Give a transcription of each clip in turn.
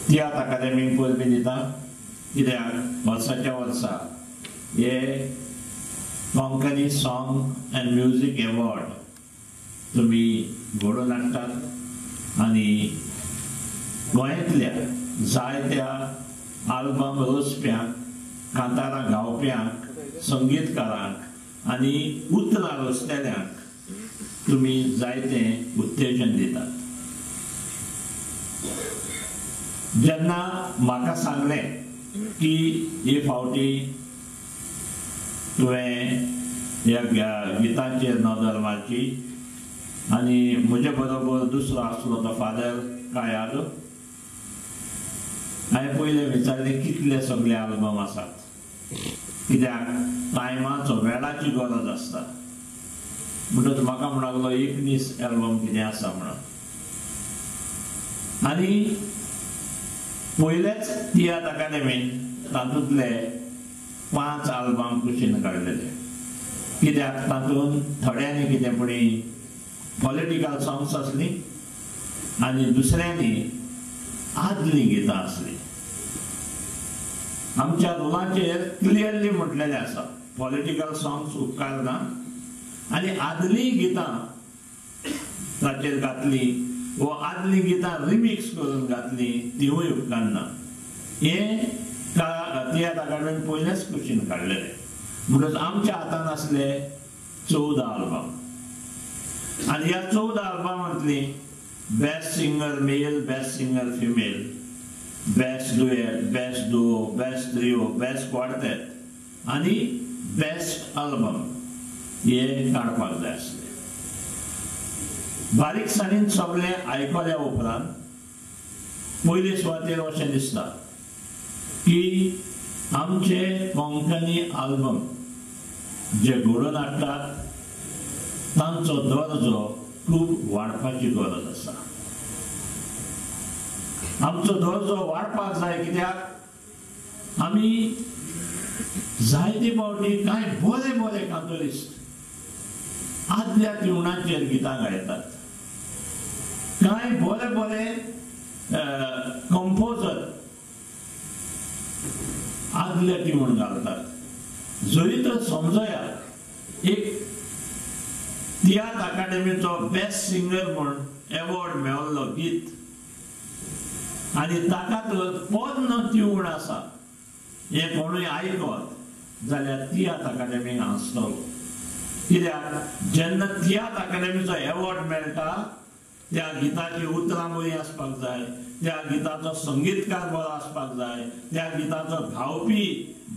तियात्र अकादेमीक पयलीं दिता कित्याक वर्साच्या वर्सा हे Konkani song end music award तुमी घडोवन हाडटात आनी गोंयांतल्या जायत्या आल्बम रचप्यांक कांतारां गावप्यांक संगीतकारांक आनी उतरां रचलेल्यांक तुमी जायतें उत्तेजन दितात. जेन्ना म्हाका सांगलें की हे फावटी तुवें ह्या गितांचेर नदर मारची आनी म्हजे बरोबर दुसरो आसलो तो फादर कायाल, हांवें पयलें विचारलें कितले सगळे आल्बम आसात, कित्याक टायमाचो वेळाची गरज आसता. म्हणटच म्हाका म्हणलो 19 एल्बम कितें आसा म्हणून. आनी पयलेच तियात्र अकादेमीन तातूंतले 5 आल्बम कुशीन काडलेले, कित्याक तातूंत थोड्यांनी कितेंपणी पॉलिटिकल सॉंग्स आसलीं आनी दुसऱ्यांनी आदलीं गितां आसलीं. आमच्या रुलाचेर क्लियरली म्हटलेलें आसा पॉलिटिकल सॉंग्स उपकारना आनी आदलीं गितां ताचेर घातलीं वो आदलीं गितां रिमिक्स करून घातलीं तिवूय उपकारना. हें तियात्र अकादेमीन पयलेच कुशीन काडलेलें. म्हणटच आमच्या हातान आसले 14 आल्बम आनी ह्या 14 आल्बमांतलीं best singer male, best singer female, best duet, best duo, best trio, best quartet आनी बेस्ट आल्बम हे काडपाक जाय आसले. बारीकसाणीन सगळे आयकल्या उपरांत पयले सुवातेर अशें दिसता की आमचे कोंकणी आल्बम जे घडोवन हाडटात तांचो दर्जो खूब वाडपाची गरज आसा. आमचो दर्जो वाडपाक जाय, कित्याक आमी जायते फावटी कांय बरे बरे कांतोलिस्ट आदल्या ट्युनाचेर गितां गायतात, कांय बरे बरे कंपोजर आदल्या ट्यून घालतात. जरी तर समजया एक तियात्र अकादेमीचो बेस्ट सिंगर म्हूण अवॉर्ड मेळिल्लो गीत आनी ताका तर पन्न ट्यून आसा हे कोणूय आयकत जाल्यार तियात्र अकादेमीक हांसतलो. कित्याक जेन्ना तियात्र अकादेमीचो अवॉर्ड मेळटा त्या गिताची उतरां बरी आसपाक जाय, त्या गिताचो संगीतकार बरो आसपाक जाय, त्या गिताचो गावपी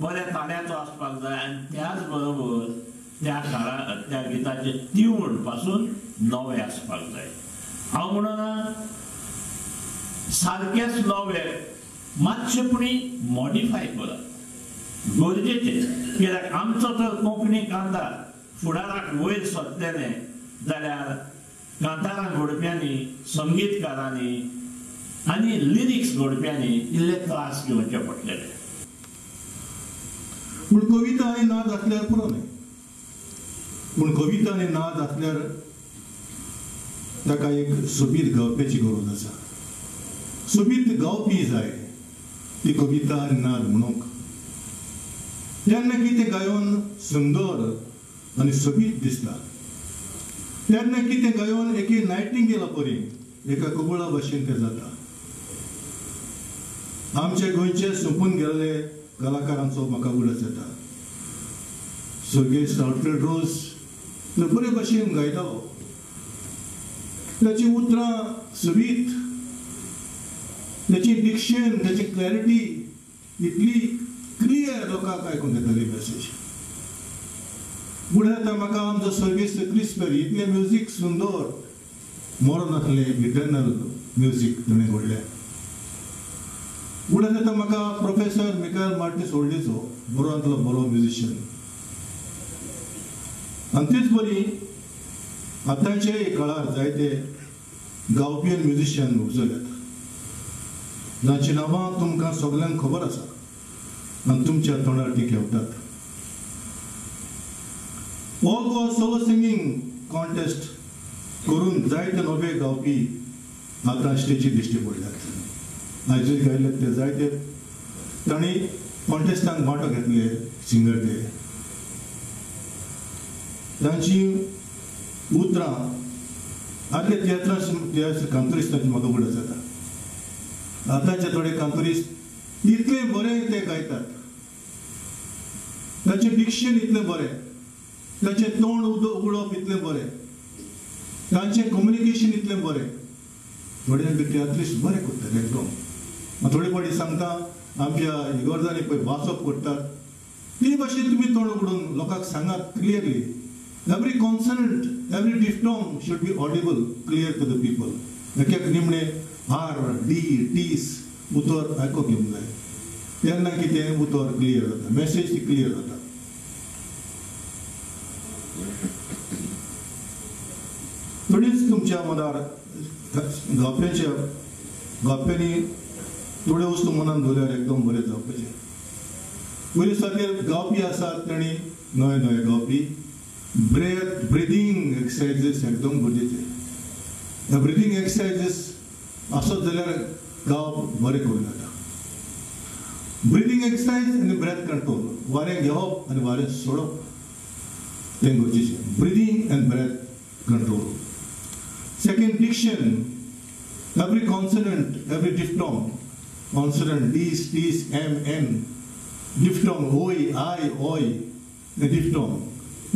बऱ्या ताड्याचो आसपाक जाय आनी त्याच बरोबर त्या गिताचे ट्यून पासून नवे आसपाक जाय. हांव म्हणना सारकेच नवे मातशेपणी मॉडिफाय करप गरजेचें, कित्याक आमचो जर कोंकणी कांतार फुडाराक वयर सरतलें जाल्यार कांतारां घडप्यांनी, संगीतकारांनी आनी लिरिक्स घडप्यांनी इल्ले त्रास घेवचे पडटले. पूण कविता आनी नाद आसल्यार पुरो न्हय. पूण कविता आनी नाद आसल्यार ताका एक सोबीत गावप्याची गरज आसा. सोबीत गावपी जाय ती कविता आनी नाद म्हणूंक. जेन्ना कितें गायोन सुंदर आनी सोबीत दिसता तेन्ना कितें गायोन एके नायटिंगेला परी एका कबळा भाशेन तें जाता. आमचे गोंयचे सोंपून गेल्ले कलाकारांचो म्हाका उलस येता. सर्गेस्त आल्फ्रेड रोज बरे भाशेन गायतालो. त्याची उतरां सोबीत, त्याची डिक्शन, त्याची क्लॅरिटी इतली क्लियर लोकांक आयकूंक येताली मॅसेज. पुढे आता म्हाका आमचो सर्गेस्त क्रिस्पेरी इतलें म्युजीक सुंदर मरण आसलें इटर्नल म्युजीक ताणें घडलें. पुढे जाता म्हाका प्रोफेसर मिकायल मार्टिस ओल्डेचो बरोंतलो बरो म्युजिशियन. आनी तीच बरी आतांचे काळार जायते गावपी आनी म्युजिशियन उजल्यात जांची नांवां तुमकां सगळ्यांक खबर आसा आनी तुमच्या तोंडार ती घेवतात. All Goa solo singing contest करून जायते नवे गावपी आतां स्टेजीर दिश्टी पडल्यात. आयजूय गायले ते जायते तांणी कॉन्टेस्टांक वांटो घेतले सिंगर ते तांची उतरां आदले तियात्रां कांतरिस्तांची म्हाका उगड जाता आतांचे थोडे कांतरिस्त इतले बरे ते गायतात तांचें डिक्शन इतलें बरें तांचें तोंड उगडप इतलें बरें तांचें कम्युनिकेशन इतलें बरें थोडे तियात्रिस्ट बरें करतात एकदम थोडे फावटी सांगता आमच्या इगोर्जांनी पळय वाचप करतात ती भाशेन तुमी तोंड उगडून लोकांक सांगात clearly every consonant, every diphthong should be audible, clear to the people. एक एक निमणे R, D, T's उतर आयकोंक येवंक जाय तेन्ना कितें उतर क्लियर जाता मेसेज ती क्लियर जाता थोडीच तुमच्या मनार गावप्यांनी थोडे वस्तू मनान दवरल्यार एकदम बरें जावपाचें पयलीं सारके गावपी आसात तांणी नवे नवे गावपी ब्रिदींग एक्सरसाइजीस एकदम गरजेचे ब्रिदींग एक्सरसाइजीस आसत जाल्यार गावप बरें करूं जाता ब्रिदींग एक्सरसाइज आनी ब्रेथ कंट्रोल वारें घेवप आनी वारें सोडप तें गरजेचें breathing and breath control second diction every consonant every diphthong consonant Ds Ts M N डिफ्थॉंग ओय आय ओय डिफ्थॉंग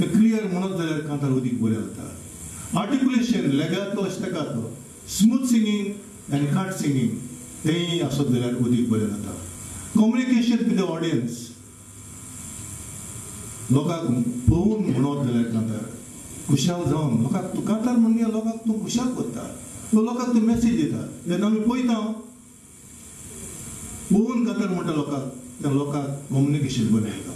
क्लियर म्हणत जाल्यार कांतार उदीक बरें जाता आर्टिकुलेशन लेगातो स्टेकातो स्मूथ सिंगींग एंड काट सिंगींग तेंय आसत जाल्यार उदीक बरें जाता कम्युनिकेशन विथ द ऑडियन्स लोकांक पळोवन म्हणत जाल्यार कांतार खुशाल जावन लोकांक तूं कांतार म्हणजे लोकांक तूं खुशाल करता लोकांक तूं मेसेज दिता जेन्ना आमी पळयता पळोवन कांतार म्हणटा लोकांक त्या लोकांक कम्युनिकेशन बरें जाता